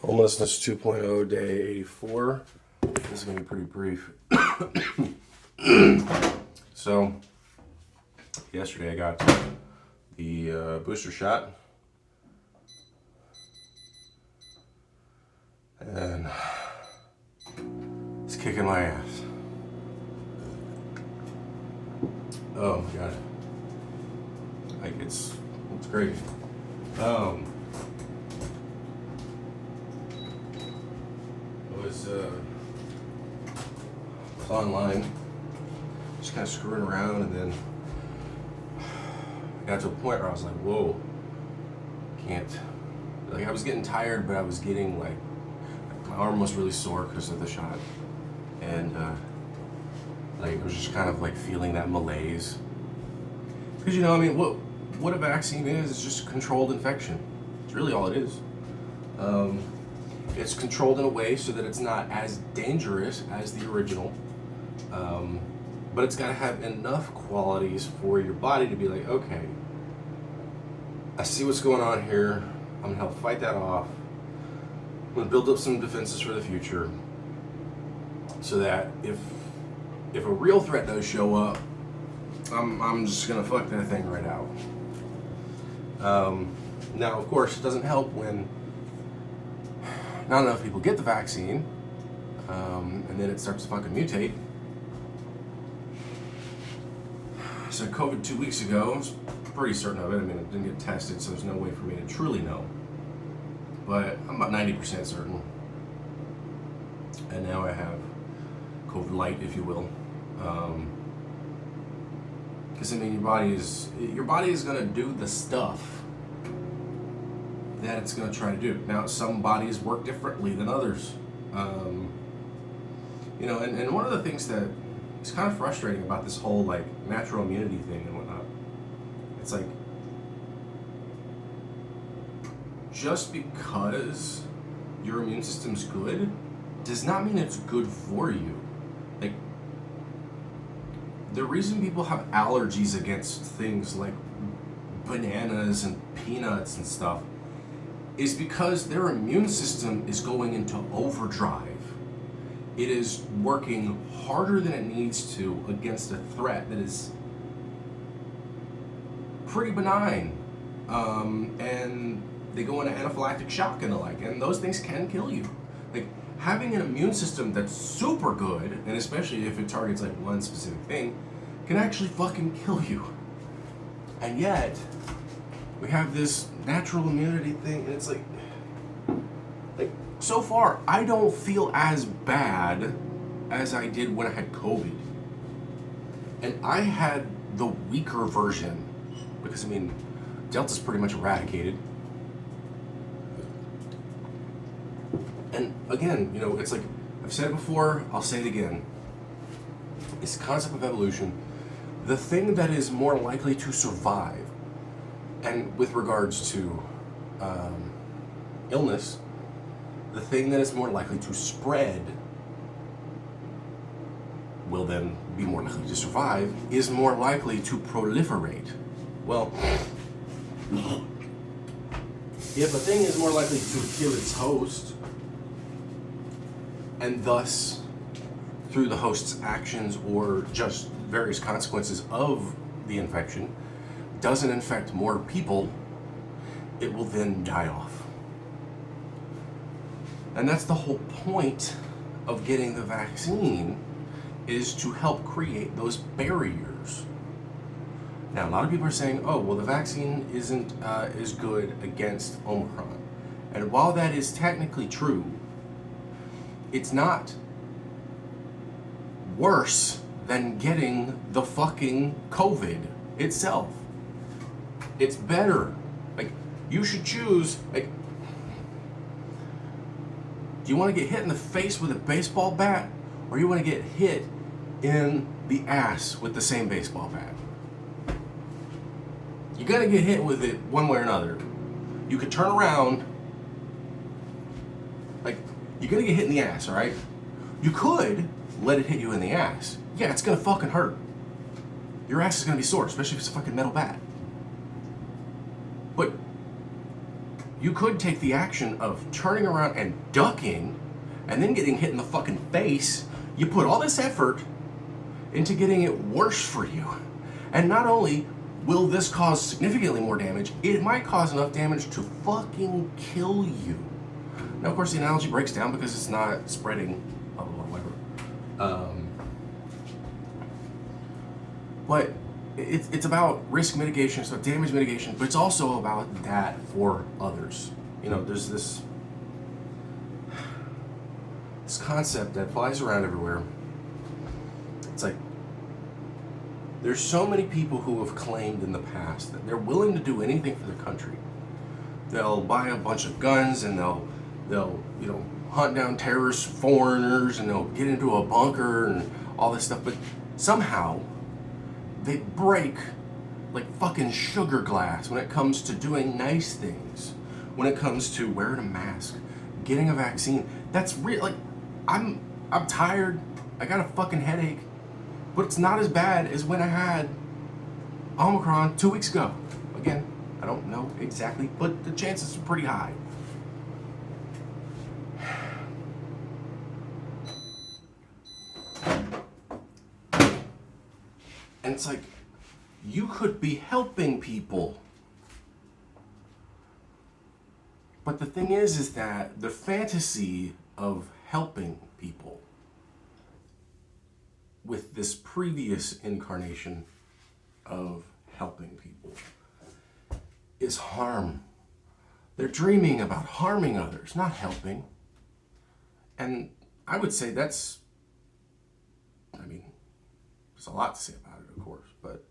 Homelessness 2.0, day 84. This is going to be pretty brief. So, yesterday I got the booster shot. And it's kicking my ass. Oh my god. Like, it's crazy. I was online, just kind of screwing around, and then I got to a point where I was like, whoa, can't. Like, I was getting tired, but I was getting like, my arm was really sore because of the shot. And like, I was just kind of like feeling that malaise. Because, I mean, what a vaccine is just controlled infection. It's really all it is. It's controlled in a way so that it's not as dangerous as the original. But it's got to have enough qualities for your body to be like, okay, I see what's going on here. I'm going to help fight that off. I'm going to build up some defenses for the future so that if a real threat does show up, I'm just going to fuck that thing right out. Now, of course, it doesn't help when not enough people get the vaccine, and then it starts to fucking mutate. So COVID 2 weeks ago, I was pretty certain of it. I mean, it didn't get tested, so there's no way for me to truly know. But I'm about 90% certain. And now I have COVID light, if you will. Because I mean, your body is going to do the stuff that it's going to try to do. Now, some bodies work differently than others. And one of the things that is kind of frustrating about this whole like natural immunity thing and whatnot, it's like, just because your immune system's good does not mean it's good for you. Like, the reason people have allergies against things like bananas and peanuts and stuff is because their immune system is going into overdrive. It is working harder than it needs to against a threat that is pretty benign. And they go into anaphylactic shock and the like, and those things can kill you. Like, having an immune system that's super good, and especially if it targets like one specific thing, can actually fucking kill you. And yet, we have this natural immunity thing, and it's like so far, I don't feel as bad as I did when I had COVID. And I had the weaker version, because I mean, Delta's pretty much eradicated. And again, it's like, I've said it before, I'll say it again. It's the concept of evolution. The thing that is more likely to survive, and with regards to illness, the thing that is more likely to spread will then be more likely to survive, is more likely to proliferate. Well, if a thing is more likely to kill its host, and thus, through the host's actions or just various consequences of the infection, doesn't infect more people, it will then die off. And that's the whole point of getting the vaccine, is to help create those barriers. Now, a lot of people are saying, oh, well, the vaccine isn't as good against Omicron. And while that is technically true, it's not worse than getting the fucking COVID itself. It's better. Like, you should choose, like, do you want to get hit in the face with a baseball bat, or you want to get hit in the ass with the same baseball bat? You're gonna get hit with it one way or another. You could turn around, like, you're gonna get hit in the ass, all right? You could let it hit you in the ass. Yeah, it's gonna fucking hurt. Your ass is gonna be sore, especially if it's a fucking metal bat. But You could take the action of turning around and ducking and then getting hit in the fucking face. You put all this effort into getting it worse for you. And not only will this cause significantly more damage, it might cause enough damage to fucking kill you. Now, of course, the analogy breaks down because it's not spreading, blah, blah, blah, whatever. But it's about risk mitigation, it's about damage mitigation, but it's also about that for others. You know, there's this concept that flies around everywhere. It's like, there's so many people who have claimed in the past that they're willing to do anything for their country. They'll buy a bunch of guns and they'll you know, hunt down terrorist foreigners, and they'll get into a bunker and all this stuff, but somehow they break like fucking sugar glass when it comes to doing nice things, when it comes to wearing a mask, getting a vaccine. That's real. Like, I'm tired, I got a fucking headache, but it's not as bad as when I had Omicron 2 weeks ago. Again, I don't know exactly, but the chances are pretty high. And it's like, you could be helping people. But the thing is that the fantasy of helping people with this previous incarnation of helping people is harm. They're dreaming about harming others, not helping. And I would say that's, I mean, there's a lot to say about it, of course, but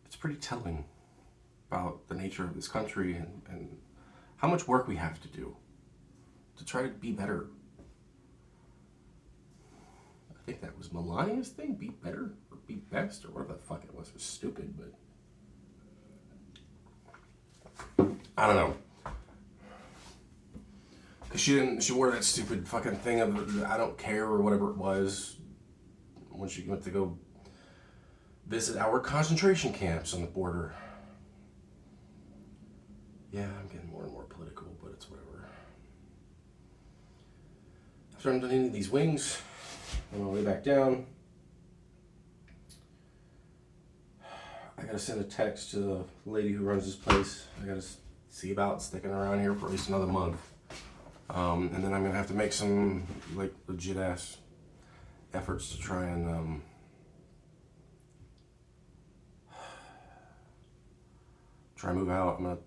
it's pretty telling about the nature of this country and how much work we have to do to try to be better. I think that was Melania's thing, be better or be best or whatever the fuck it was. It was stupid, but I don't know. Cause she wore that stupid fucking thing of I don't care or whatever it was when she went to go visit our concentration camps on the border. Yeah, I'm getting more and more political, but it's whatever. After I'm done eating these wings, on my way back down, I gotta send a text to the lady who runs this place. I gotta see about sticking around here for at least another month. And then I'm gonna have to make some like legit ass efforts to try and move out. I'm gonna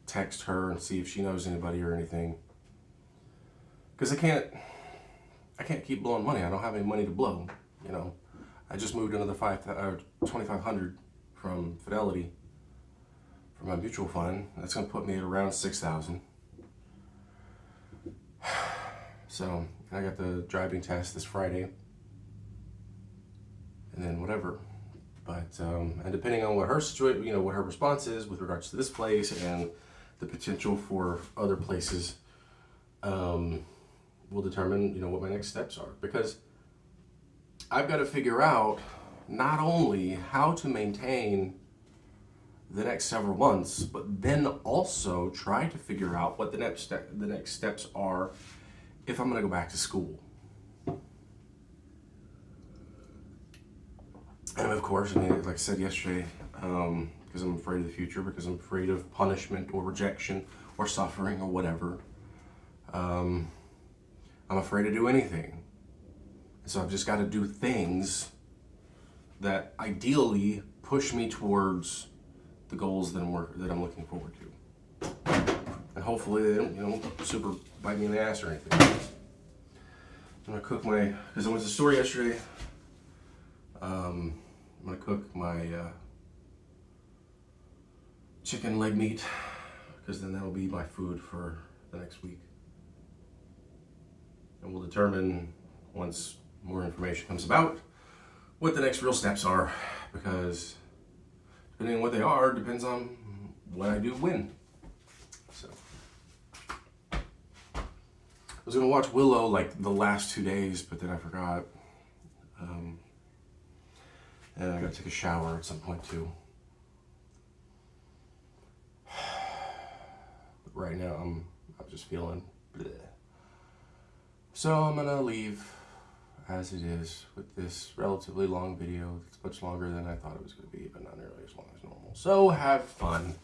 text her and see if she knows anybody or anything. Cause I can't keep blowing money. I don't have any money to blow. You know, I just moved another $2,500 from Fidelity for my mutual fund. That's gonna put me at around $6,000. So I got the driving test this Friday, and then whatever. But and depending on what her situation, you know, what her response is with regards to this place and the potential for other places, will determine, you know, what my next steps are. Because I've got to figure out not only how to maintain the next several months, but then also try to figure out what the next steps are if I'm going to go back to school. And of course, I mean, like I said yesterday, because I'm afraid of the future, because I'm afraid of punishment or rejection or suffering or whatever, I'm afraid to do anything. So I've just got to do things that ideally push me towards the goals that I'm looking forward to. And hopefully they don't, you know, super bite me in the ass or anything. I'm gonna cook because I went to the store yesterday. I'm gonna cook my chicken leg meat, because then that'll be my food for the next week. And we'll determine, once more information comes about, what the next real steps are, because depending on what they are, depends on what I do when. So I was gonna watch Willow like the last 2 days, but then I forgot. And I gotta take a shower at some point too. right now I'm just feeling bleh. So I'm gonna leave as it is with this relatively long video. It's much longer than I thought it was gonna be, but not nearly as long as normal. So have fun.